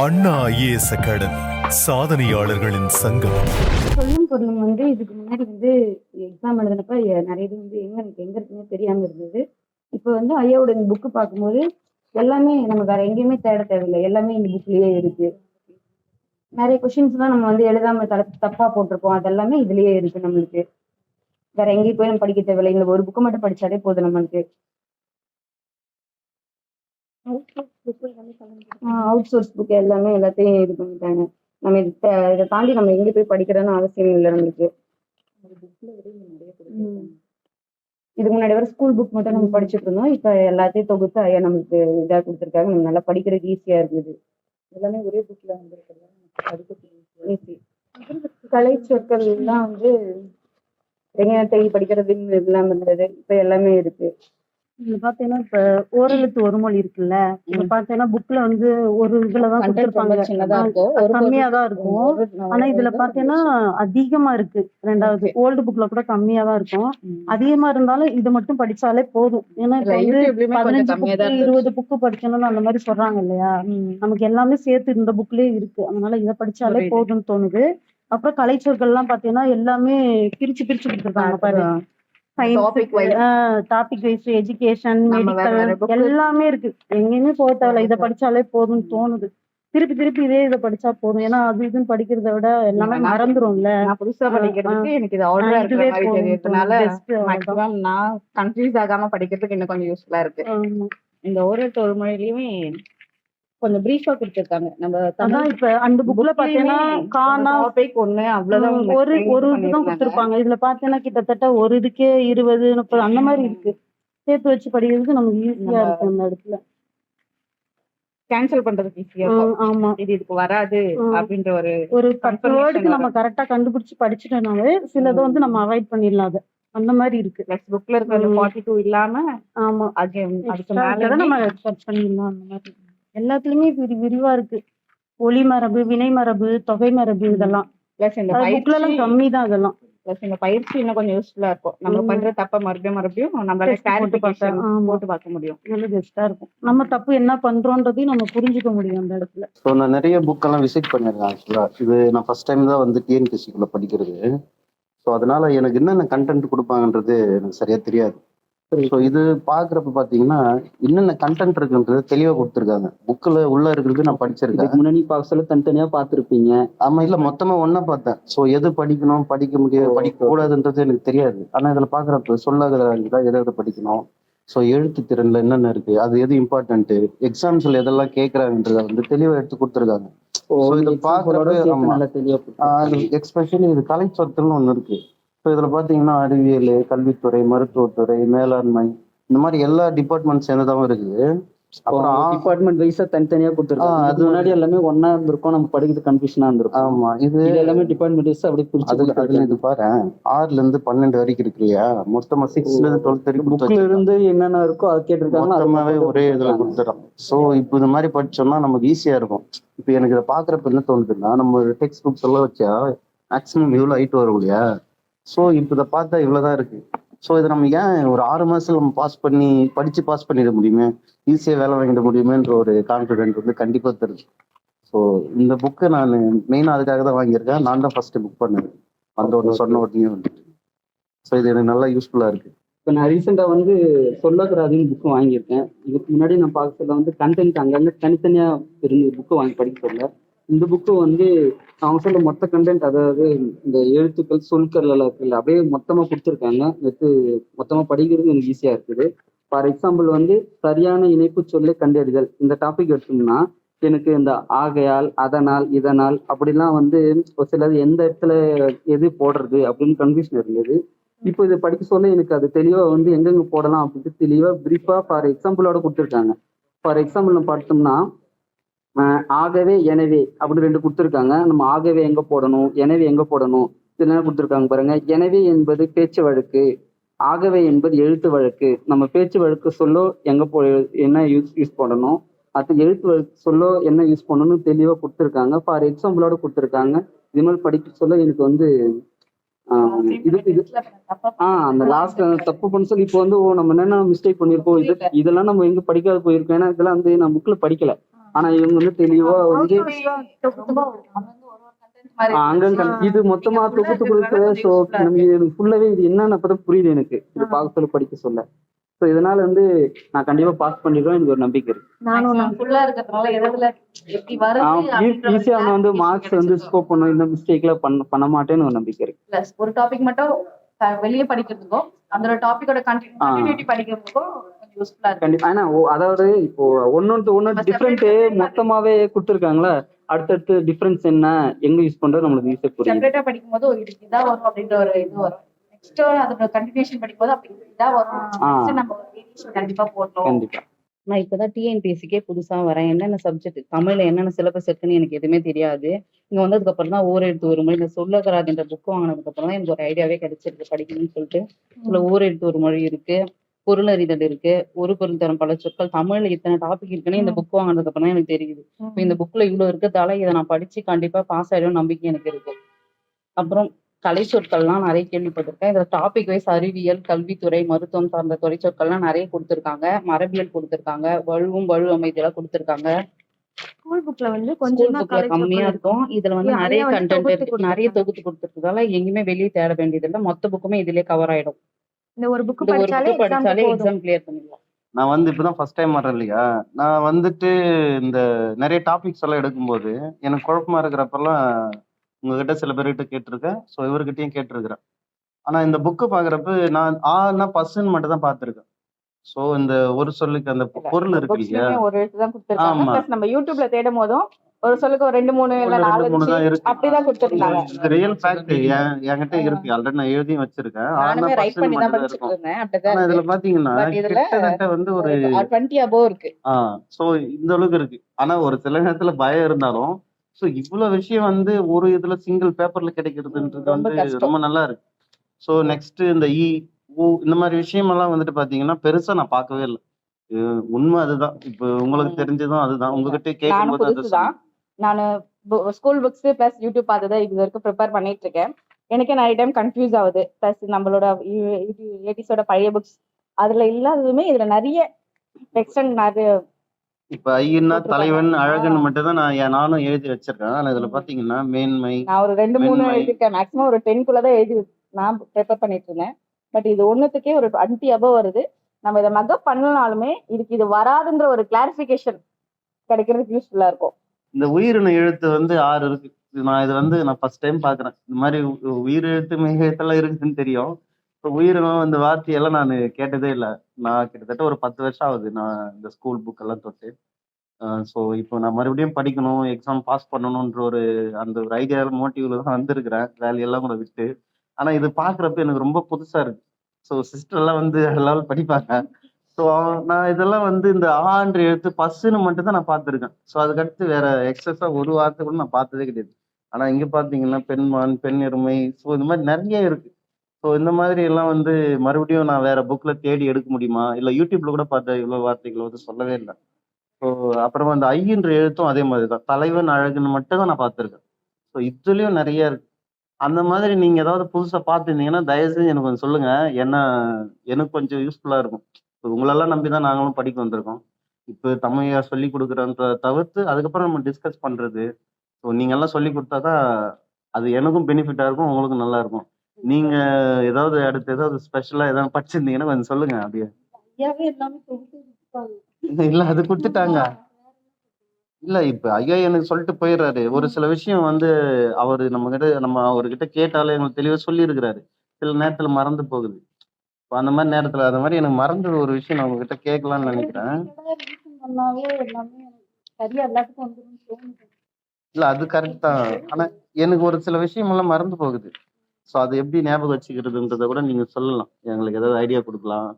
அண்ணா IAS academy சாதனையாளர்களின் சங்கம். சொல்லும் பொருளும் இதுக்கு முன்னாடி எக்ஸாம் எழுதினப்ப நிறைய இது எங்க இருக்குன்னு தெரியாம இருந்தது. இப்போ ஐயாவோட இந்த புக்கு பார்க்கும்போது எல்லாமே நம்ம வேற எங்கேயுமே தேட தேவையில்லை, எல்லாமே இந்த புக்லயே இருக்கு. நிறைய கொஸ்டின்ஸ்லாம் நம்ம எழுதாம தப்பா போட்டிருப்போம், அதெல்லாமே இதுலயே இருக்கு. நம்மளுக்கு வேற எங்கேயும் போய் நம்ம படிக்க தேவையில்லை, இந்த ஒரு புக்கு மட்டும் படிச்சாலே போதும் நம்மளுக்கு. அவுட் சோர்ஸ் புக் எல்லாத்தையும் இது பண்ணிட்டாங்க. நம்ம இதை தாண்டி நம்ம எங்க போய் படிக்கிறோன்னு அவசியம் இல்லை நம்மளுக்கு. இதுக்கு முன்னாடி வர ஸ்கூல் புக் மட்டும் நம்ம படிச்சுட்டு இருந்தோம், இப்ப எல்லாத்தையும் தொகுத்து ஐயா நம்மளுக்கு இதா கொடுத்துருக்காங்க. நம்ம நல்லா படிக்கிறதுக்கு ஈஸியா இருக்குது. எல்லாமே ஒரே புக்ல ஈஸி. கலை சொற்கள் எல்லாம் தேடி படிக்கிறதுன்னு இல்லாம இருந்தது, இப்ப எல்லாமே இருக்கு. இதுல பாத்தீங்கன்னா இப்ப ஓரெழுத்து ஒரு மொழி இருக்குல்ல, இப்ப பாத்தீங்கன்னா புக்ல ஒரு இதுலதான் கொடுத்திருப்பாங்க, கம்மியா தான் இருக்கும். ஆனா இதுல பாத்தீங்கன்னா அதிகமா இருக்கு. ரெண்டாவது ஓல்டு புக்ல கூட கம்மியா தான் இருக்கும். அதிகமா இருந்தாலும் இது மட்டும் படிச்சாலே போதும். ஏன்னா இப்ப 15 புக்கு 20 புக்கு படிக்கணும்னு அந்த மாதிரி சொல்றாங்க இல்லையா, நமக்கு எல்லாமே சேர்த்து இந்த புக்லயே இருக்கு. அதனால இதை படிச்சாலே போதும்னு தோணுது. அப்புறம் கலைச்சொற்கள் எல்லாம் பாத்தீங்கன்னா எல்லாமே பிரிச்சு பிரிச்சு கொடுத்துருக்காங்க பாரு. டாபிக் வைஸ், எஜுகேஷன், மெடிக்கல் எல்லாமே இருக்கு. எங்கேயுமே போக தேவையில்ல, இதை படிச்சாலே போதும்னு தோணுது. திருப்பி திருப்பி இதை படிச்சா போதும். ஏன்னா அது இதுன்னு படிக்கிறத விட எல்லாமே மறந்துரும்ல. புதுசா படிக்கிறதுக்கு எனக்கு இது ஆர்டரா இருக்கிற மாதிரி தெரியறதுனால மேக்ஸிமம் நான் கன்ஃபியூஸ் ஆகாம படிக்கிறதுக்கு இன்னும் கொஞ்சம் யூஸ்ஃபுல்லா இருக்கு. இந்த ஒரு மொழியிலயுமே கொஞ்சம் பிரீஃபா கொடுத்திருக்காங்க. நம்ம இப்ப அந்த புக்ல பாத்தீங்கன்னா டாபிக் ஒண்ணு அவ்வளவுதான், ஒரு இதுதான் கொடுத்திருப்பாங்க. இதுல பாத்தீங்கன்னா கிட்டத்தட்ட ஒரு இதுக்கே 20 30 அந்த மாதிரி இருக்கு. சேர்த்து வச்சு படிக்கிறதுக்கு நமக்கு ஈஸியா இருக்கு. அந்த இடத்துல கேன்சல் பண்றதுக்கு ஈஸியா இருக்கும். ஆமா, இதுக்கு வராது அப்படின்ற ஒரு 10 வேர்டுக்கு நம்ம கரெக்டா கண்டுபிடிச்சு படிச்சுட்டோம்னாலே சிலதை நம்ம அவாய்ட் பண்ணிடலாம். அந்த மாதிரி இருக்கு. புக்ல இருக்கிற 42 இல்லாம ஆமா அதுக்கு மேல நம்ம சர்ச் பண்ணிடலாம். அந்த மாதிரி எல்லாத்துலயுமே விரிவா இருக்கு. ஒளி மரபு, வினை மரபு, தொகை மரபு, இதெல்லாம் புக்ல எல்லாம் கம்மி தான். அதெல்லாம் இந்த பயிற்சி இன்னும் கொஞ்சம் யூஸ்ஃபுல்லா இருக்கும். நம்ம பண்ற தப்ப மறுபடியும் நம்மளால போட்டு பார்க்க முடியும். பெஸ்டா இருக்கும். நம்ம தப்பு என்ன பண்றோன்றதையும் நம்ம புரிஞ்சுக்க முடியும் அந்த இடத்துல. ஸோ நான் நிறைய புக் எல்லாம் விசிட் பண்ணிருக்கேன். ஆக்சுவலா இது நான் ஃபர்ஸ்ட் டைம் தான் டிஎன்பிஎஸ்சிக்குள்ள படிக்கிறது. ஸோ அதனால எனக்கு என்னென்ன கண்டென்ட் கொடுப்பாங்கன்றது எனக்கு சரியா தெரியாது. ஸோ இது பாக்குறப்ப பாத்தீங்கன்னா என்னென்ன கண்டென்ட் இருக்குன்றது தெளிவா கொடுத்துருக்காங்க. புக்ல உள்ள இருக்கிறது நான் படிச்சிருக்கேன். முன்னாடி பார்க்கல தனித்தனியா பார்த்துருப்பீங்க. ஆமா, இல்ல மொத்தமா ஒன்னா பார்த்தேன். ஸோ எது படிக்கணும், படிக்க முடியாது, படிக்க கூடாதுன்றது எனக்கு தெரியாது. ஆனா இதுல பாக்குறப்ப சொல்லாத எதை படிக்கணும், ஸோ எழுத்து திறன்ல என்னென்ன இருக்கு, அது எது இம்பார்ட்டன்ட், எக்ஸாம்ஸ்ல எதெல்லாம் கேட்கறாங்கன்றத தெளிவா எடுத்து கொடுத்துருக்காங்க. இது பாக்குறப்ப எக்ஸ்பெஷலி இது கலை சொற்கள்னு ஒண்ணு இருக்கு. ஸோ இதுல பாத்தீங்கன்னா அறிவியல், கல்வித்துறை, மருத்துவத்துறை, மேலாண்மை, இந்த மாதிரி எல்லா டிபார்ட்மெண்ட் சேர்ந்ததாவும் இருக்குது. அப்புறம் டிபார்ட்மெண்ட் வைஸா தனித்தனியா கொடுத்துருக்காங்க. அது முன்னாடி எல்லாமே ஒன்னா இருந்திருக்கும், நம்ம படிக்கிறது கன்ஃபியூஷனா இருந்திருக்கும். ஆமா, இது எல்லாமே டிபார்ட்மெண்ட் வைஸா அப்படி அதுல இது பாரு 6ல இருந்து 12 வரைக்கும் இருக்கு இல்லையா, மொத்தமா 6ல இருந்து 12 வரைக்கும் புக்ல இருந்து என்னென்ன இருக்கோ அது கேட்டிருக்காங்க. மொத்தமாவே ஒரே இதுல கொடுத்துறோம். ஸோ இப்போ இந்த மாதிரி படிச்சோம்னா நமக்கு ஈஸியா இருக்கும். இப்போ எனக்கு இதை பாக்குறப்ப என்ன தோணுதுன்னா, நம்ம டெக்ஸ்ட் புக்ஸ் எல்லாம் வச்சா மேக்ஸிமம் இவ்வளவு ஹைட் வரும் இல்லையா. ஸோ இப்போ இதை பார்த்தா இவ்வளவுதான் இருக்கு. ஸோ இதை நம்ம ஏன் ஒரு 6 மாசத்துல நம்ம பாஸ் பண்ணிட முடியுமே, ஈஸியா வேலை வாங்கிட முடியுமேன்ற ஒரு கான்ஃபிடென்ட் கண்டிப்பா தருது. ஸோ இந்த புக்கை நான் மெயினாக அதுக்காக தான் வாங்கியிருக்கேன். நான் தான் ஃபர்ஸ்ட் புக் பண்ணேன், அந்த ஒன்று சொன்ன உடனே வந்துட்டு. ஸோ இது எனக்கு நல்லா யூஸ்ஃபுல்லா இருக்கு. இப்போ நான் ரீசெண்டா சொல்லக்கூடாதுன்னு புக்கு வாங்கியிருக்கேன். இதுக்கு முன்னாடி நான் பார்க்கறதுல கண்டென்ட் அங்கங்க தனித்தனியா இருந்து புக்கு வாங்கி படிக்க சொல்ல. இந்த புக்கு அவங்க சொல்ல மொத்த கண்டென்ட், அதாவது இந்த எழுத்துக்கள், சொற்கள் எல்லாம் இருக்குல்ல, அப்படியே மொத்தமா கொடுத்துருக்காங்க. மொத்தமா படிக்கிறது எனக்கு ஈஸியா இருக்குது. ஃபார் எக்ஸாம்பிள் சரியான இணைப்பு சொல்லை கண்டறிதல், இந்த டாபிக் எடுத்தோம்னா எனக்கு இந்த ஆகையால், அதனால், இதனால் அப்படிலாம் ஒரு சிலது எந்த இடத்துல எது போடுறது அப்படின்னு கன்ஃபியூஷன் இருந்தது. இப்போ இதை படிக்க சொல்ல எனக்கு அது தெளிவா எங்கெங்க போடலாம் அப்படின்ட்டு தெளிவா பிரீஃபா ஃபார் எக்ஸாம்பிளோட கொடுத்துருக்காங்க. ஃபார் எக்ஸாம்பிள் நம்ம பார்த்தோம்னா ஆகவே, எனவே அப்படி 2 கொடுத்துருக்காங்க. நம்ம ஆகவே எங்க போடணும், எனவே எங்க போடணும், இதெல்லாம் கொடுத்துருக்காங்க பாருங்க. எனவே என்பது பேச்சு வழக்கு, ஆகவே என்பது எழுத்து வழக்கு. நம்ம பேச்சு வழக்கு சொல்லோ எங்க என்ன யூஸ் பண்ணணும், அது எழுத்து வழக்கு சொல்லோ என்ன யூஸ் பண்ணணும் தெளிவா கொடுத்துருக்காங்க. ஃபார் எக்ஸாம்பிளோட கொடுத்துருக்காங்க. இது மாதிரி படிக்க சொல்ல எனக்கு அந்த லாஸ்ட் தப்பு பண்ண சொல்லி இப்போ நம்ம என்னென்ன மிஸ்டேக் பண்ணிருக்கோம், இதெல்லாம் நம்ம எங்க படிக்காத போயிருக்கோம். ஏன்னா இதெல்லாம் நான் புக்ல படிக்கல. ஆனா இவங்க வந்து தெளிவா வந்து அங்க இது மொத்தமா தொகுத்து கொடுக்குற. ஸோ நமக்கு ஃபுல்லாவே இது என்னன்னு அப்பதான் புரியுது எனக்கு, இது பார்க்க சொல்ல படிக்க சொல்ல. ஸோ இதனால வந்து நான் கண்டிப்பா பாஸ் பண்ணிடுவேன், எனக்கு ஒரு நம்பிக்கை இருக்கு. ஈஸியா வந்து மார்க்ஸ் வந்து ஸ்கோர் பண்ணும், இந்த மிஸ்டேக்ல பண்ண மாட்டேன்னு ஒரு நம்பிக்கை இருக்கு. ஒரு டாபிக் மட்டும் வெளியே படிக்கிறதுக்கும் அந்த டாபிக்கோட கண்டினியூட்டி படிக்கிறதுக்கும் யூஸ்ஃபுல்லா இருக்கு கண்டிப்பா. ஏன்னா அதாவது இப்போ ஒன்னு டிஃப்ரெண்ட் மொத்தமாவே கொடுத்துருக்காங்களா, அடுத்தடுத்து டிஃபரன்ஸ் என்ன எங்க யூஸ் பண்றது நம்மளுக்கு ஈஸியா புரியும். செப்பரேட்டா படிக்கும் போது இதான் வரும் அப்படின்ற ஒரு இது வரும். நெக்ஸ்ட் அதோட கண்டினியூஷன் படிக்கும்போது அப்படி இதான் வரும், நம்ம ஒரு வேரியேஷன் கண்டிப்பா போடணும். கண்டிப்பா. நான் இப்பதான் டிஎன்பிஎஸ்சிக்கே புதுசா வரேன். என்னென்ன சப்ஜெக்ட் தமிழ்ல என்னென்ன சிலபஸ் இருக்குன்னு எனக்கு எதுவுமே தெரியாது. இங்க வந்ததுக்கு அப்புறம் தான் ஓரெழுத்து ஒரு மொழி இந்த சொல்லகராதுன்ற புக் வாங்கினதுக்கு அப்புறம் தான் எனக்கு ஒரு ஐடியாவே கிடைச்சிருக்கு படிக்கணும்னு சொல்லிட்டு. இதுல ஓரெழுத்து ஒரு மொழி இருக்கு, பொருளறிதல் இருக்கு, ஒரு பொருள் தரும் பல சொற்கள், தமிழ்ல இத்தனை டாபிக் இருக்குன்னு இந்த புக் வாங்கினதுக்கு அப்புறம் தான் எனக்கு தெரியுது. இப்போ இந்த புக்ல இவ்வளவு இருக்கிறதால இதை நான் படிச்சு கண்டிப்பா பாஸ் ஆயிடும் நம்பிக்கை எனக்கு இருக்கு. அப்புறம் கலை சொற்கள்லாம் நிறைய கேள்விப்பட்டிருக்கேன். இதுல டாபிக் வைஸ் அறிவியல், கல்வித்துறை, மருத்துவம் சார்ந்த துறை சொற்கள்லாம் நிறைய கொடுத்துருக்காங்க. மரபியல் கொடுத்துருக்காங்க, வலு அமைதியெல்லாம் கொடுத்துருக்காங்க. ஸ்கூல் புக்ல வந்து ஸ்கூல் புக்ல கம்மியா இருக்கும், இதுல வந்து நிறைய கண்டென்ட் இருக்கு, நிறைய தொகுத்து கொடுத்துருக்கதால எங்கேயுமே வெளியே தேட வேண்டியது இல்லை, மொத்த புக்குமே இதுலயே கவர் ஆயிடும். இந்த ஒரு புக் படிச்சாலே எக்ஸாம் கிளியர் பண்ணிடலாம். நான் வந்து இப்பதான் ஃபர்ஸ்ட் டைம் வரேன் இல்லையா, நான் வந்துட்டு இந்த நிறைய டாபிக்ஸ் எல்லாம் எடுக்கும்போது எனக்கு குழப்பமா இருக்கிறப்பெல்லாம் உங்ககிட்ட சில பேர்கிட்ட கேட்டிருக்கேன், ஸோ இவர்கிட்டயும் கேட்டிருக்கிறேன். ஆனா இந்த புக்கு பாக்குறப்ப நான் ஆனா பர்சன் மட்டும் தான் பார்த்திருக்கேன். ஸோ இந்த ஒரு சொல்லுக்கு அந்த பொருள் இருக்கு இல்லையா, ஒரு எழுத்துதான் கொடுத்துருக்காங்க. ஆமா. Plus நம்ம யூடியூப்ல தேடும் போதும் ஒரு சொல்லுக்கு ஒரு 2 3 இல்ல 4 தான் இருக்கு. அப்படிதான் கொடுத்துருக்காங்க. இது ரியல் ஃபேக்ட் என்கிட்ட இருக்கு, ஆல்ரெடி நான் எழுதியும் வச்சிருக்கேன். நானுமே ரைட் பண்ணி தான் படிச்சிட்டு இருக்கும். இருந்தேன். அப்படிதான் ஆனா இதுல இருக்கு. பாத்தீங்கன்னா But இதுல கிட்டத்தட்ட வந்து ஒரு 20 above இருக்கு. சோ இந்த அளவுக்கு இருக்கு. ஆனா ஒரு சில நேரத்துல பயம் இருந்தாலும் சோ இவ்வளவு விஷயம் வந்து ஒரு இதுல சிங்கிள் பேப்பர்ல கிடைக்கிறதுன்றது ரொம்ப வந்து கஷ்டம். ரொம்ப நல்லா இருக்கு. சோ நெக்ஸ்ட் இந்த இந்த மாதிரி விஷயமெல்லாம் வந்துட்டு பாத்தீங்கன்னா பெருசா நான் பார்க்கவே இல்லை. உண்மை அதுதான். இப்ப உங்களுக்கு தெரிஞ்சதும் அதுதான், உங்ககிட்ட நானும் கேட்கும்போது அது புதுசுதான். நானு ஸ்கூல் புக்ஸ் பிளஸ் யூடியூப் பார்த்துதான் இது வரைக்கும் ப்ரிப்பேர் பண்ணிட்டு இருக்கேன். எனக்கே நிறைய டைம் கன்ஃபியூஸ் ஆகுது. பிளஸ் நம்மளோட 80s பழைய புக்ஸ் அதுல இல்லாததுமே இதுல நிறைய எக்ஸ்டெண்ட் நிறைய. இப்ப ஐயன்னா தலைவன் அழகன் மட்டும் தான் நானும் எழுதி வச்சிருக்கேன். ஆனா இதுல பாத்தீங்கன்னா மேன்மை, நான் ஒரு 2 3 மென்மை. எழுதிருக்கேன். மேக்ஸிமம் ஒரு 10 எழுதி நான் ப்ரிப்பேர் பண்ணிட்டு இருந்தேன். பட் இது ஒண்ணுத்துக்கே ஒரு 20 above வருது. நம்ம இதை மக்கப் பண்ணனாலுமே இதுக்கு இது வராதுன்ற ஒரு கிளாரிபிகேஷன் கிடைக்கிறதுக்கு யூஸ்ஃபுல்லா இருக்கும். இந்த உயிரின எழுத்து வந்து 6 இருக்கு. நான் ஃபர்ஸ்ட் டைம் பாக்குறேன். இந்த மாதிரி உயிர் எழுத்து மெய் எழுத்தெல்லாம் இருக்குன்னு தெரியும். இப்போ உயிரினம் இந்த வார்த்தையெல்லாம் நான் கேட்டதே இல்லை. நான் கிட்டத்தட்ட ஒரு 10 வருஷம் ஆகுது நான் இந்த ஸ்கூல் புக் எல்லாம் தொட்டு. ஸோ இப்போ நான் மறுபடியும் படிக்கணும், எக்ஸாம் பாஸ் பண்ணணுன்ற அந்த ஒரு ஐடியா மோட்டிவ்ல தான் வந்திருக்கிறேன், வேலையெல்லாம் கூட விட்டு. ஆனா இது பாக்குறப்ப எனக்கு ரொம்ப புதுசா இருக்கு. ஸோ சிஸ்டர் எல்லாம் வந்து எல்லாரும் படிப்பாங்க. ஸோ நான் இதெல்லாம் வந்து இந்த ஆன்ற எழுத்து பஸ்ஸுன்னு மட்டும் தான் நான் பார்த்துருக்கேன். ஸோ அதுக்கடுத்து வேற எக்ஸஸா ஒரு வார்த்தை கூட நான் பார்த்ததே கிடையாது. ஆனா இங்க பாத்தீங்கன்னா பெண்மான், பெண் எருமை, ஸோ இந்த மாதிரி நிறைய இருக்கு. ஸோ இந்த மாதிரி எல்லாம் வந்து மறுபடியும் நான் வேற புக்ல தேடி எடுக்க முடியுமா, இல்ல யூடியூப்ல கூட பார்த்த இவ்வளவு வார்த்தைகள் வந்து சொல்லவே இல்லை. ஸோ அப்புறமா அந்த ஐன்ற எழுத்தும் அதே மாதிரி தான், தலைவன் அழகுன்னு மட்டும் தான் நான் பார்த்துருக்கேன். ஸோ இதுலயும் நிறைய இருக்கு. அந்த மாதிரி நீங்க ஏதாவது புதுசா பார்த்துருந்தீங்கன்னா தயவு செஞ்சு எனக்கு கொஞ்சம் சொல்லுங்க. ஏன்னா எனக்கு கொஞ்சம் யூஸ்ஃபுல்லா இருக்கும். உங்களெல்லாம் நம்பிதான் நாங்களும் படிக்க வந்திருக்கோம். இப்ப தமிழா சொல்லி கொடுக்குறத தவிர்த்து அதுக்கப்புறம் நம்ம டிஸ்கஸ் பண்றது. ஸோ நீங்க எல்லாம் சொல்லி கொடுத்தாதான் அது எனக்கும் பெனிஃபிட்டா இருக்கும், உங்களுக்கும் நல்லா இருக்கும். நீங்க ஏதாவது அடுத்து ஏதாவது ஸ்பெஷலா ஏதாவது படிச்சிருந்தீங்கன்னா கொஞ்சம் சொல்லுங்க அப்படியே. இல்ல அது கொடுத்துட்டாங்க. இல்ல இப்ப ஐயா எனக்கு சொல்லிட்டு போயிடுறாரு. ஒரு சில விஷயம் வந்து நம்ம அவர்கிட்ட கேட்டாலே எங்களுக்கு தெளிவா சொல்லி இருக்கிறாரு. சில நேரத்துல மறந்து போகுது. இப்ப அந்த மாதிரி நேரத்துல அந்த மாதிரி எனக்கு மறந்தது ஒரு விஷயம் நான் உங்ககிட்ட கேட்கலாம்னு நினைக்கிறேன். இல்ல அது கரெக்ட் தான். ஆனா எனக்கு ஒரு சில விஷயம் எல்லாம் மறந்து போகுது. ஸோ அது எப்படி ஞாபகம் வச்சுக்கிறதுன்றத கூட நீங்க சொல்லலாம், எங்களுக்கு ஏதாவது ஐடியா கொடுக்கலாம்.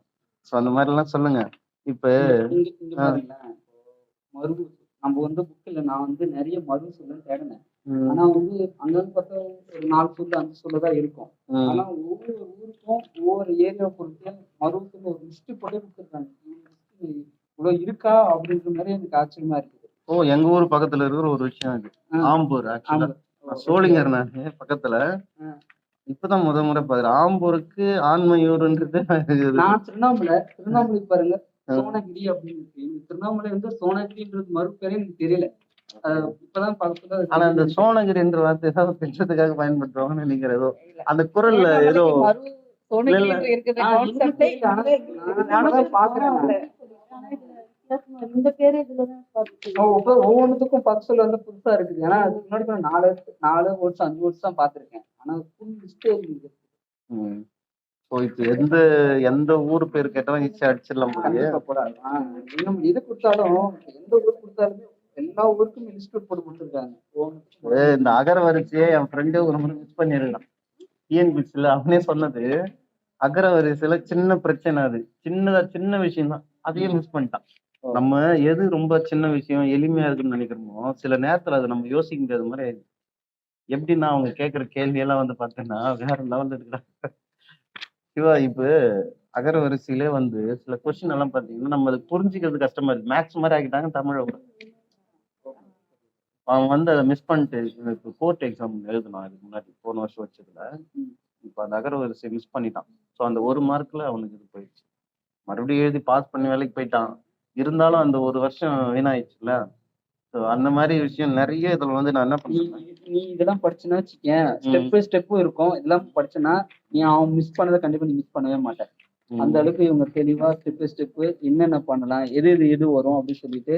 ஸோ அந்த மாதிரி எல்லாம் சொல்லுங்க. இப்ப மறு நம்ம வந்து புக்ல நான் வந்து நிறைய மறு சொல்ல தேடினேன். ஆனா வந்து அங்க பார்த்தா ஒரு 4 சொல்லு 5 சொல்லுதான் இருக்கும். ஆனா ஒவ்வொரு ஊருக்கும் ஒவ்வொரு ஏரியா பொறுத்து மருவத்துல ஒரு லிஸ்ட் போட்டு கொடுத்துருக்காங்க. இவ்வளவு இருக்கா அப்படின்ற மாதிரி எனக்கு ஆச்சரியமா இருக்குது. எங்க ஊர் பக்கத்துல இருக்கிற ஒரு விஷயம் இது. ஆம்பூர் ஆக்சுவலா சோழிங்கர் பக்கத்துல. இப்பதான் முறை பாரு ஆம்பூருக்கு ஆண்மையூர்ன்றது. நான் திருவண்ணாமலை பாருங்க, சோனகிரி அப்படின்னு இருக்கு. எனக்கு திருவண்ணாமலை வந்து சோனகிரின்றது மறுபேரே எனக்கு தெரியல. இப்பதான் பார்க்கல. ஆனா இந்த சோனகிரின்ற வார்த்தை ஏதாவது திட்டத்துக்காக பயன்படுத்துவாங்கன்னு நினைக்கிறேன். ஏதோ அந்த குரல்ல ஏதோ இந்த பேரு இதுலதான் ஒவ்வொன்றுத்துக்கும் பக்சல் வந்து புதுசா இருக்குது. ஏன்னா அதுக்கு முன்னாடி நான் 4 வருஷம் 5 வருஷம் தான் பார்த்திருக்கேன். ஆனா ஃபுல் லிஸ்டே இருக்குது. இப்போ எந்த எந்த ஊர் பேர் கேட்டாலும் ஈஸியா அடிச்சிடலாம் போலயே. இன்னும் இது கொடுத்தாலும் எந்த ஊர் கொடுத்தாலுமே எல்லா ஊருக்கும் லிஸ்ட் போட்டு கொடுத்துருக்காங்க. இந்த அகர வரிசையே என் ஃப்ரெண்டே ஒரு முறை மிஸ் பண்ணிருக்கான். டிஎன்பிசில அவனே சொன்னது அகர வரிசையில சின்ன பிரச்சனை, அது சின்ன விஷயம் தான், அதையும் மிஸ் பண்ணிட்டான். நம்ம எது ரொம்ப சின்ன விஷயம் எளிமையா இருக்குன்னு நினைக்கிறோமோ சில நேரத்துல அது நம்ம யோசிக்க முடியாத மாதிரி ஆயிடுது. எப்படின்னா அவங்க கேட்கிற கேள்வி எல்லாம் வந்து பார்த்தீங்கன்னா வேற லெவல்ல இருக்கிறாங்க. சிவா இப்ப அகர வரிசையிலே வந்து சில கொஸ்டின் எல்லாம் பாத்தீங்கன்னா நம்ம அதை புரிஞ்சுக்கிறது கஷ்டமா இருக்கு. மேக்ஸ் மாதிரி ஆக்கிட்டாங்க தமிழை. அவன் வந்து அதை மிஸ் பண்ணிட்டு இப்போ கோர்ட் எக்ஸாம் எழுதணும் அதுக்கு முன்னாடி போன வருஷம் வச்சதுல. இப்போ அந்த அகர வரிசை மிஸ் பண்ணிட்டான். ஸோ அந்த 1 மார்க்ல அவனுக்கு இது போயிடுச்சு. மறுபடியும் எழுதி பாஸ் பண்ணி வேலைக்கு போயிட்டான். இருந்தாலும் அந்த 1 வருஷம் வீணாயிடுச்சுல. ஸோ அந்த மாதிரி விஷயம் நிறைய இதுல வந்து நான் என்ன பண்ணுவேன், நீ இதெல்லாம் படிச்சுன்னா வச்சுக்கேன், ஸ்டெப் பை ஸ்டெப்பும் இருக்கும். இதெல்லாம் படிச்சுன்னா நீ அவன் மிஸ் பண்ணதை கண்டிப்பா நீ மிஸ் பண்ணவே மாட்டேன். அந்த அளவுக்கு இவங்க தெளிவா ஸ்டெப் பை ஸ்டெப் என்னென்ன பண்ணலாம், எது வரும் அப்படின்னு சொல்லிட்டு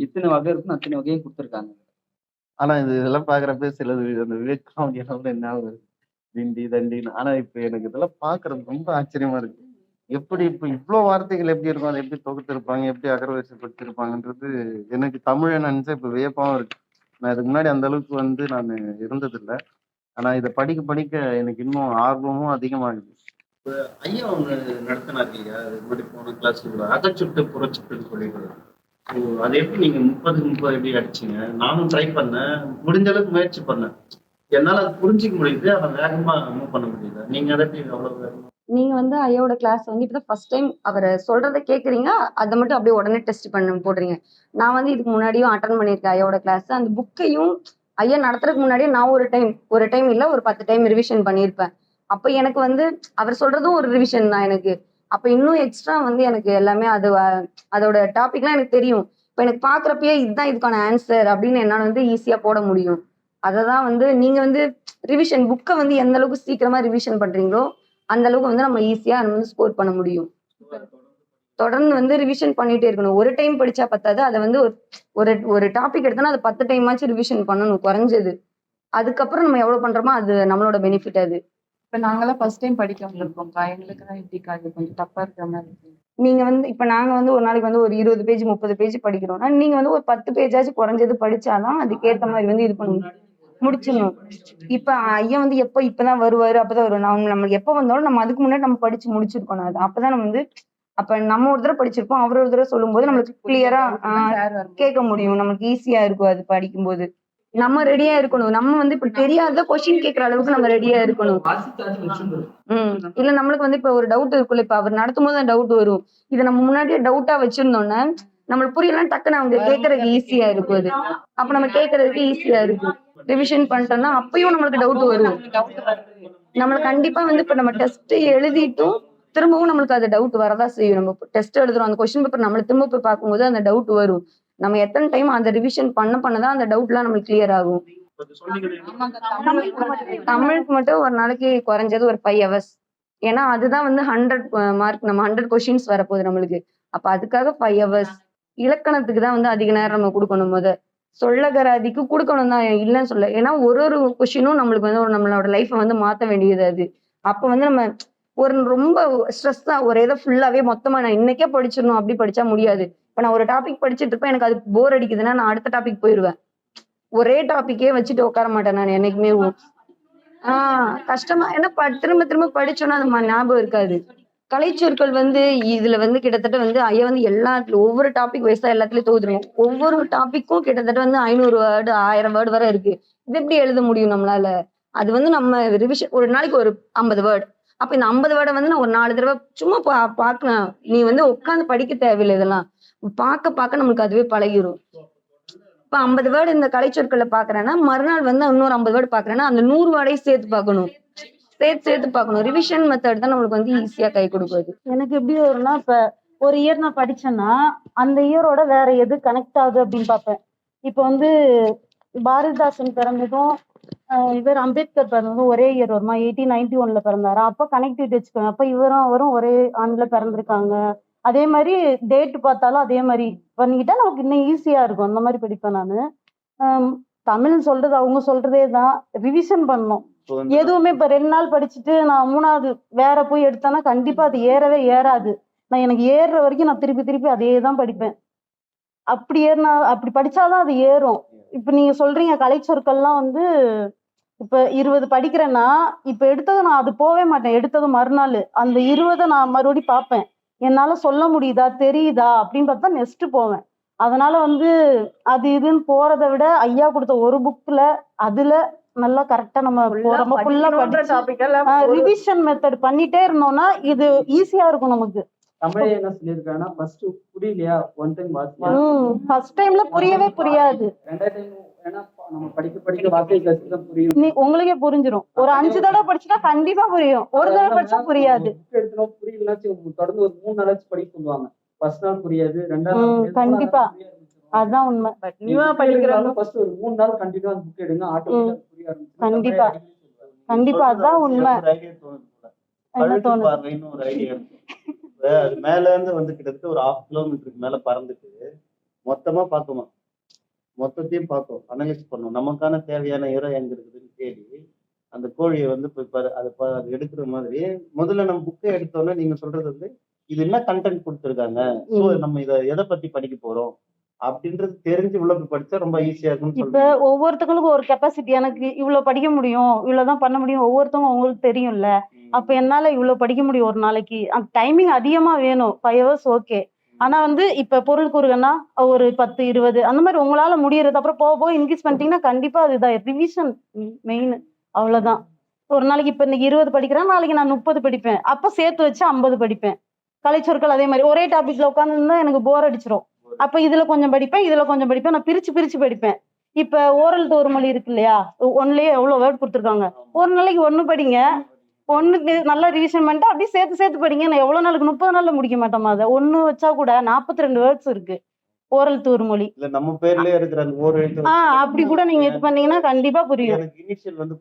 இத்தனை வகை இருக்கும், அத்தனை வகையும் கொடுத்துருக்காங்க. ஆனா இதெல்லாம் பாக்குறப்ப சிலது அந்த விவேக் காமெடி எல்லாம் என்ன ஆகுது திண்டி தண்டின்னு. ஆனா இப்ப எனக்கு இதெல்லாம் பாக்குறது ரொம்ப ஆச்சரியமா இருக்கு. எப்படி இப்ப இவ்வளவு வார்த்தைகள் எப்படி இருக்கும், அதை எப்படி தொகுத்திருப்பாங்க, எப்படி அகரவரிசைப்படுத்திருப்பாங்கன்றது எனக்கு தமிழை நினைச்சா இப்ப வியப்பாவும் இருக்கு. நான் இதுக்கு முன்னாடி அந்த அளவுக்கு வந்து நான் இருந்தது இல்லை. ஆனா இதை படிக்க எனக்கு இன்னும் ஆர்வமும் அதிகமாகுது. ஐயா ஒண்ணு நடத்தினாரு இல்லையா, அது முன்னாடி போன கிளாஸ்ல அகச்சுட்டு புறச்சுட்டுன்னு சொல்லிட்டு, அது எப்படி நீங்க 30 எப்படி அடிச்சீங்க? நானும் ட்ரை பண்ணேன், முடிஞ்ச அளவுக்கு முயற்சி பண்ணேன். என்னால அது புரிஞ்சிக்க முடியுது, ஆனா வேகமா மூவ் பண்ண முடியல. நீங்க அதை அவ்வளவு வேகமா? நீங்க வந்து ஐயாவோட கிளாஸ் வந்து இப்பதான் ஃபர்ஸ்ட் டைம் அவர் சொல்றதை கேக்குறீங்க, அதை மட்டும் அப்படியே உடனே டெஸ்ட் பண்ண போடுறீங்க. நான் வந்து இதுக்கு முன்னாடியும் அட்டன் பண்ணியிருக்கேன் ஐயாவோட கிளாஸ். அந்த புக்கையும் ஐயா நடத்துறதுக்கு முன்னாடியே நான் ஒரு டைம் இல்ல ஒரு 10 டைம் ரிவிஷன் பண்ணியிருப்பேன். அப்ப எனக்கு வந்து அவர் சொல்றதும் ஒரு ரிவிஷன் தான் எனக்கு. அப்ப இன்னும் எக்ஸ்ட்ரா வந்து எனக்கு எல்லாமே அதோட டாபிக்லாம் எனக்கு தெரியும். இப்ப எனக்கு பாக்குறப்பயே இதுதான் இதுக்கான ஆன்சர் அப்படின்னு என்னால வந்து ஈஸியா போட முடியும். அததான் வந்து நீங்க வந்து ரிவிஷன் புக்கை வந்து எந்த அளவுக்கு சீக்கிரமா ரிவிஷன் பண்றீங்களோ அந்த அளவுக்கு வந்து நம்ம ஈஸியா நம்ம வந்து ஸ்கோர் பண்ண முடியும். தொடர்ந்து வந்து ரிவிஷன் பண்ணிட்டே இருக்கணும். ஒரு டைம் படிச்சா பத்தாது, அதை வந்து ஒரு டாபிக் எடுத்தோம்னா அதை 10 டைம் ஆச்சு ரிவிஷன் பண்ணணும் குறைஞ்சது. அதுக்கப்புறம் நம்ம எவ்வளவு பண்றோமோ அது நம்மளோட பெனிஃபிட். அது இப்ப நாங்கெல்லாம் ஃபர்ஸ்ட் டைம் படிக்க வந்திருக்கோம்க்கா, எங்களுக்கு தான் எப்படிக்கா இது கொஞ்சம் தப்பா இருக்கிற மாதிரி இருக்கு. நீங்க வந்து இப்ப நாங்க வந்து ஒரு நாளைக்கு வந்து ஒரு 20 பேஜ் 30 பேஜ் படிக்கிறோம்னா நீங்க வந்து ஒரு 10 பேஜாச்சும் குறைஞ்சது படிச்சாதான் அதுக்கேற்ற மாதிரி வந்து இது பண்ண முடிச்சிடணும். இப்ப ஐயா வந்து இப்பதான் வருவாரு அப்பதான் வரும். நம்ம எப்ப வந்தாலும் நம்ம அதுக்கு முன்னாடி நம்ம படிச்சு முடிச்சிருக்கணும். அது அப்பதான் நம்ம வந்து அப்ப நம்ம ஒரு தடவை படிச்சிருப்போம், அவர் ஒரு தடவை சொல்லும் போது நம்மளுக்கு கிளியரா கேட்க முடியும், நமக்கு ஈஸியா இருக்கும். அது படிக்கும்போது நம்ம ரெடியா இருக்கணும். நம்ம வந்து இப்ப தெரியாத கொஸ்டின் கேட்கற அளவுக்கு நம்ம ரெடியா இருக்கணும். இல்ல நம்மளுக்கு வந்து இப்ப ஒரு டவுட் இருக்குல்ல, இப்ப அவர் நடத்தும் போது டவுட் வரும். இதை நம்ம முன்னாடியே டவுட்டா வச்சிருந்தோம்னா நம்மளுக்கு புரியலாம், டக்குன்னு அவங்க கேட்கறதுக்கு ஈஸியா இருக்கும். அது அப்ப நம்ம கேட்கறதுக்கு ஈஸியா இருக்கும். ரிவிஷன் பண்ணிட்டோம்னா அப்பயும் நம்மளுக்கு டவுட் வரும். நம்மளுக்கு கண்டிப்பா வந்து இப்ப நம்ம டெஸ்ட் எழுதிட்டும் திரும்பவும் நம்மளுக்கு அது டவுட் வரதான் செய்யும். நம்ம டெஸ்ட் எழுதுறோம், அந்த கொஸ்டின் பேப்பர் நம்மள திரும்ப போய் பார்க்கும்போது அந்த டவுட் வரும். நம்ம எத்தனை டைம் அந்த ரிவிஷன் பண்ணதான் அந்த டவுட் எல்லாம் நம்மளுக்கு கிளியர் ஆகும். தமிழுக்கு மட்டும் ஒரு நாளைக்கு குறைஞ்சது ஒரு 5 hours. ஏன்னா அதுதான் வந்து 100 மார்க், நம்ம 100 கொஸ்டின்ஸ் வரப்போகுது நம்மளுக்கு. அப்ப அதுக்காக 5 hours. இலக்கணத்துக்கு தான் வந்து அதிக நேரம் நம்ம கொடுக்கணும். சொல்லகராதிக்கு கொடுக்கணும் தான், இல்லைன்னு சொல்ல. ஏன்னா ஒரு கொஸ்டினும் நம்மளுக்கு வந்து நம்மளோட லைஃப்பை வந்து மாத்த வேண்டியது. அது அப்ப வந்து நம்ம ஒரு ரொம்ப ஸ்ட்ரெஸ்ஸா ஒரு இதை ஃபுல்லாவே மொத்தமா நான் இன்னைக்கே படிச்சிடணும் அப்படி படிச்சா முடியாது. இப்ப நான் ஒரு டாபிக் படிச்சுட்டு இருப்பேன், எனக்கு அது போர் அடிக்குதுன்னா நான் அடுத்த டாபிக் போயிடுவேன். ஒரே டாபிக்கே வச்சுட்டு உட்கார மாட்டேன் நான் என்னைக்குமே. கஷ்டமா, ஏன்னா திரும்ப படிச்சோன்னா அது ஞாபகம் இருக்காது. கலைச்சொற்கள் வந்து இதுல வந்து கிட்டத்தட்ட வந்து ஐயா வந்து ஒவ்வொரு டாபிக் வைஸா எல்லாத்துலயும் தொகுத்துருவோம். ஒவ்வொரு டாபிக்கும் கிட்டத்தட்ட வந்து 500 வேர்டு 1000 வேர்டு வரை இருக்கு. இது எப்படி எழுத முடியும் நம்மளால? அது வந்து நம்ம ரிவிஷன் ஒரு நாளைக்கு ஒரு 50 வேர்டு. அப்ப இந்த 50 வேர்டை வந்து நான் ஒரு 4 தடவை சும்மா பார்க்கலாம். நீ வந்து உட்காந்து படிக்க தேவையில்லை, இதெல்லாம் பார்க்க நம்மளுக்கு அதுவே பழகிரும். இப்ப 50 வேர்டு இந்த கலைச்சொற்களை பாக்குறேன்னா மறுநாள் வந்து இன்னொரு 50 வேர்டு பாக்குறேன்னா அந்த 100 வேர்டையும் சேர்த்து பார்க்கணும். ரிவிஷன் மெத்தட் தான் நம்மளுக்கு வந்து ஈஸியா கை கொடுக்குது. எனக்கு எப்படி வரும்னா, இப்ப ஒரு இயர் நான் படிச்சேன்னா அந்த இயரோட வேற எது கனெக்ட் ஆகுது அப்படின்னு பார்ப்பேன். இப்போ வந்து பாரதிதாசன் பிறந்ததும் இவர் அம்பேத்கர் பிறந்ததும் ஒரே இயர் வருமா? 1891 பிறந்தாரா? அப்போ கனெக்டிவிட்டி வச்சுக்கோங்க. அப்போ இவரும் அவரும் ஒரே ஆண்டுல பிறந்திருக்காங்க. அதே மாதிரி டேட் பார்த்தாலும் அதே மாதிரி பண்ணிக்கிட்டா நமக்கு இன்னும் ஈஸியா இருக்கும். அந்த மாதிரி படிப்பேன் நான். தமிழ் சொல்றது அவங்க சொல்றதே தான், ரிவிஷன் பண்ணணும். எதுவுமே இப்ப 2 நாள் படிச்சுட்டு நான் 3வது வேற போய் எடுத்தேன்னா கண்டிப்பா அது ஏறவே ஏறாது. நான் எனக்கு ஏறுற வரைக்கும் நான் திருப்பி திருப்பி அதே தான் படிப்பேன். அப்படி ஏறினா அப்படி படிச்சாதான் அது ஏறும். இப்ப நீங்க சொல்றீங்க கலைச்சொற்கள்லாம் வந்து இப்ப 20 படிக்கிறேன்னா இப்ப எடுத்தது நான் அது போவே மாட்டேன். எடுத்தது மறுநாள் அந்த 20 நான் மறுபடியும் பார்ப்பேன். என்னால சொல்ல முடியுதா தெரியுதா அப்படின்னு பார்த்தா நெக்ஸ்ட் போவேன். அதனால வந்து அது இதுன்னு போறதை விட ஐயா கொடுத்த ஒரு புக்ல அதுல நல்லா கரெக்டா நம்ம ரொம்ப ஃபுல்லா ரிவிஷன் மெத்தட் பண்ணிட்டே இருந்தோம்னா இது ஈஸியா இருக்கும் நமக்கு. தமிழ் என்ன சொல்லியிருக்காங்கன்னா ஃபர்ஸ்ட் புரியலையா ஒன் டைம் வாசிங்க. ஃபர்ஸ்ட் டைம்ல புரியவே புரியாது. ரெண்டாவது டைம் ஏன்னா நம்ம படிக்க வார்த்தை கற்றுதான் புரியும். உங்களுக்கே புரிஞ்சிடும். ஒரு 5 தடவை படிச்சுட்டா கண்டிப்பா புரியும். ஒரு தடவை படிச்சா புரியாது. எடுத்துனோம் புரியலனாச்சும் தொடர்ந்து ஒரு 3 நாளாச்சும் படிக்க சொல்லுவாங்க. ஃபர்ஸ்ட் நாள் புரியாது, 2வது நாள் கண்டிப்பா அதான் உண்மை. நியூவா படிக்கிறவங்க ஃபர்ஸ்ட் ஒரு 3 நாள் கண்டிப்பா அந்த புக் எடுங்க, ஆட்டோமேட்டிக்கா புரிய ஆரம்பிச்சிடும். கண்டிப்பா கண்டிப்பா அதான் உண்மை. என்ன தோணுது? பார்வைன்னு ஒரு ஐடியா இருக்கு. அது மேல இருந்து வந்து கிட்டத்தட்ட ஒரு 1/2 கிலோமீட்டருக்கு மேல பறந்துட்டு மொத்தமா பார்க்குமா, மொத்தத்தையும் பார்க்கும், அனலைஸ் பண்ணும். நமக்கான தேவையான இடம் எங்க இருக்குதுன்னு தேடி அந்த கோழியை வந்து போய் அது எடுக்கிற மாதிரி முதல்ல நம்ம புக்கை எடுத்தோன்னே நீங்க சொல்றது வந்து இது என்ன கண்டென்ட் கொடுத்துருக்காங்க, ஸோ நம்ம இதை எதை பத்தி படிக்க போறோம் அப்படின்றது தெரிஞ்சு உள்ள போய் படிச்சா ரொம்ப ஈஸியா இருக்கும்னு இப்ப ஒவ்வொருத்தங்களுக்கும் ஒரு கெப்பாசிட்டி, எனக்கு இவ்வளவு படிக்க முடியும் இவ்வளவுதான் பண்ண முடியும் ஒவ்வொருத்தவங்க அவங்களுக்கு தெரியும்ல. அப்ப என்னால இவ்வளவு படிக்க முடியும் ஒரு நாளைக்கு. அந்த டைமிங் அதிகமா வேணும், 5 hours ஓகே. ஆனா வந்து இப்ப பொருள் கூறுகன்னா ஒரு 10 20 அந்த மாதிரி உங்களால முடியறது. அப்புறம் போக போக இன்க்ரீஸ் பண்ணிட்டீங்கன்னா கண்டிப்பா அதுதான் ரிவிஷன் மெயின். அவ்வளவுதான். ஒரு நாளைக்கு இப்ப இன்னைக்கு 20 படிக்கிறேன், நாளைக்கு நான் 30 படிப்பேன். அப்ப சேர்த்து வச்சு 50 படிப்பேன். கலைச்சொற்கள் அதே மாதிரி ஒரே டாபிக்ல உட்காந்துருந்தா எனக்கு போர் அடிச்சிடும். அப்ப இதுல கொஞ்சம் படிப்பேன், இதுல கொஞ்சம் படிப்பேன். நான் பிரிச்சு பிரிச்சு படிப்பேன். இப்ப ஓரல் ஒரு மொழி இருக்கு இல்லையா, ஒன்லயே எவ்வளவு வேர்ட் கொடுத்துருக்காங்க. ஒரு நாளைக்கு 1 படிங்க, 1க்கு நல்லா ரிவிஷன் பண்ணிட்டு அப்படியே சேர்த்து சேர்த்து படிங்க. நான் எவ்வளவு நாளுக்கு 30 நாள்ல முடிக்க மாட்டோமா? அதை 1 வச்சா கூட 42 வேர்ட்ஸ் இருக்கு ஓரல் ஒரு மொழி. இல்ல நம்ம பேர்லயே இருக்கிற அந்த ஒரு எழுத்து அப்படி கூட நீங்க இது பண்ணீங்கன்னா கண்டிப்பா புரியும். எனக்கு இனிஷியல் வந்து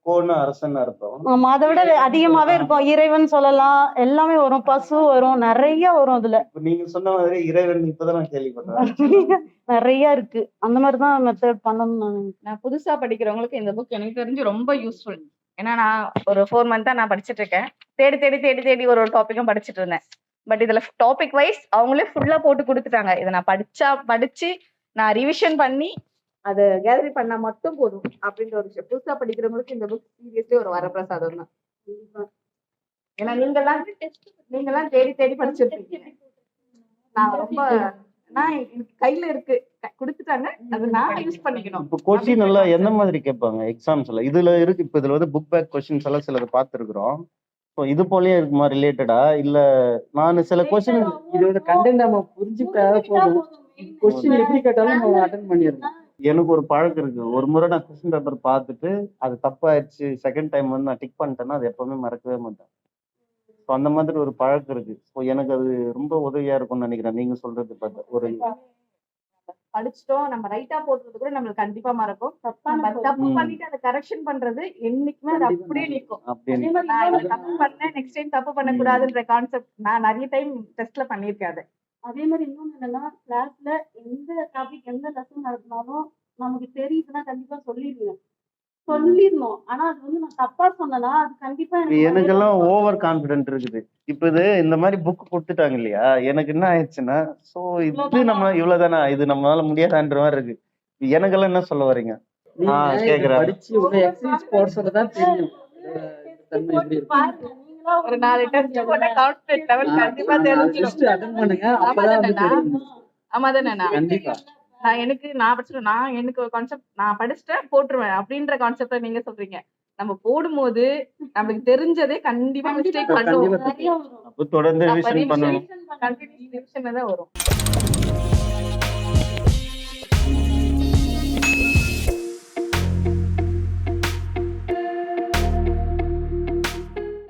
கோன்னு அரசன் அர்த்தம். ஆமா, அதை விட அதிகமாவே இருக்கும். இறைவன் சொல்லலாம், எல்லாமே வரும், பசு வரும், நிறைய வரும் அதுல. நீங்க சொன்ன மாதிரி இறைவன் இப்பதான் நான் கேள்விப்பட்டேன். நிறைய இருக்கு. அந்த மாதிரிதான் மெத்தட் பண்ணணும். நான் புதுசா படிக்கிறவங்களுக்கு இந்த புக் எனக்கு தெரிஞ்சு ரொம்ப யூஸ்ஃபுல். ஏன்னா நான் ஒரு 4 மந்த்தா நான் படிச்சுட்டு இருக்கேன். தேடி தேடி தேடி தேடி ஒரு டாபிக்கும் படிச்சுட்டு இருந்தேன். பட் இதுல டாபிக் வைஸ் அவங்களே ஃபுல்லா போட்டு கொடுத்துட்டாங்க. இதை நான் படிச்சு நான் ரிவிஷன் பண்ணி அதை கேதரி பண்ணா மட்டும் போதும் அப்படின்ற ஒரு விஷயம். புதுசா படிக்கிறவங்களுக்கு இந்த புக் சீரியஸ்லி ஒரு வரப்பிரசாதம் தான். ஏன்னா நீங்கெல்லாம் தேடி தேடி படிச்சிருக்கீங்க. நான் ரொம்ப எனக்கு கையில இருக்கு, கொடுத்துட்டாங்க, அது நான் யூஸ் பண்ணிக்கணும். இப்போ கொஸ்டின் எல்லாம் எந்த மாதிரி கேட்பாங்க எக்ஸாம்ஸ்ல? இதுல இருக்கு. இப்போ இதுல வந்து புக் பேக் கொஸ்டின்ஸ் எல்லாம் சிலது பார்த்துருக்குறோம். ஸோ இது போலயே இருக்குமா ரிலேட்டடா? இல்ல நான் சில கொஸ்டின் இதோட கண்டென்ட் நம்ம புரிஞ்சுக்கிட்டா போதும். கொஸ்டின் எப்படி கேட்டாலும் நம்ம அட்டென்ட் பண்ணிடலாம். எனக்கு ஒரு பழக்கம் இருக்கு. ஒரு முறை நான் கொஸ்டின் பேப்பர் பார்த்துட்டு அது தப்பாயிடுச்சு, செகண்ட் டைம் வந்து நான் டிக் பண்ணிட்டேன்னா அது எப்பவுமே மறக்கவே மாட்டேன். ஸோ அந்த மாதிரி ஒரு பழக்கம் இருக்கு. ஸோ எனக்கு அது ரொம்ப உதவியா இருக்கும்னு நினைக்கிறேன் நீங்க சொல்றது பார்த்தா. ஒரு படிச்சுட்டோம் நம்ம ரைட்டா போடுறது கூட நம்மளுக்கு கண்டிப்பா மறக்கும். தப்பு பண்ணிட்டு அதை கரெக்ஷன் பண்றது என்னைக்குமே அது அப்படியே நிற்கும். தப்பு பண்ணேன், நெக்ஸ்ட் டைம் தப்பு பண்ணக்கூடாதுன்ற கான்செப்ட் நான் நிறைய டைம் டெஸ்ட்ல பண்ணியிருக்கேன். அதே மாதிரி இன்னொன்னு என்னன்னா, கிளாஸ்ல எந்த டாபிக் எந்த லெசன் நடத்தினாலும் நமக்கு தெரியுதுன்னா கண்டிப்பா சொல்லிடணும். ஆனா அது வந்து நான் தப்பா சொன்னேன்னா அது கண்டிப்பா எனக்கெல்லாம் ஓவர் கான்பிடென்ட் இருக்குது. இப்ப இது இந்த மாதிரி புக் கொடுத்துட்டாங்க இல்லையா, எனக்கு என்ன ஆயிடுச்சுன்னா சோ இது நம்ம இவ்வளவுதானா, இது நம்மளால முடியாதான்ற மாதிரி இருக்கு. எனக்கெல்லாம் என்ன சொல்ல வரீங்க? கேக்குறேன். படிச்சு உங்க எக்ஸசைஸ் போர்ஸ்ல தான் தெரியும் தன்மை எப்படி இருக்கு. ஒரு 4 டெஸ்ட் போட்டா கான்ஃபிடன்ட் லெவல் கண்டிப்பா தெரிஞ்சிரும். டெஸ்ட் அட்டெண்ட் பண்ணுங்க, அப்பதான் தெரியும். ஆமாதானே? கண்டிப்பா நான் படிச்சுட்டேன், நான் எனக்கு ஒரு கான்செப்ட் நான் படிச்சுட்டேன் போட்டுருவேன் அப்படின்ற கான்செப்ட நீங்க சொல்றீங்க. நம்ம போடும்போது நமக்கு தெரிஞ்சதே கண்டிப்பா மிஸ்டேக் பண்ணுவோம். அப்ப தொடர்ந்து ரிவிஷன் பண்ணணும். கண்டினியூஸ் ரிவிஷன்ல தான் வரும்.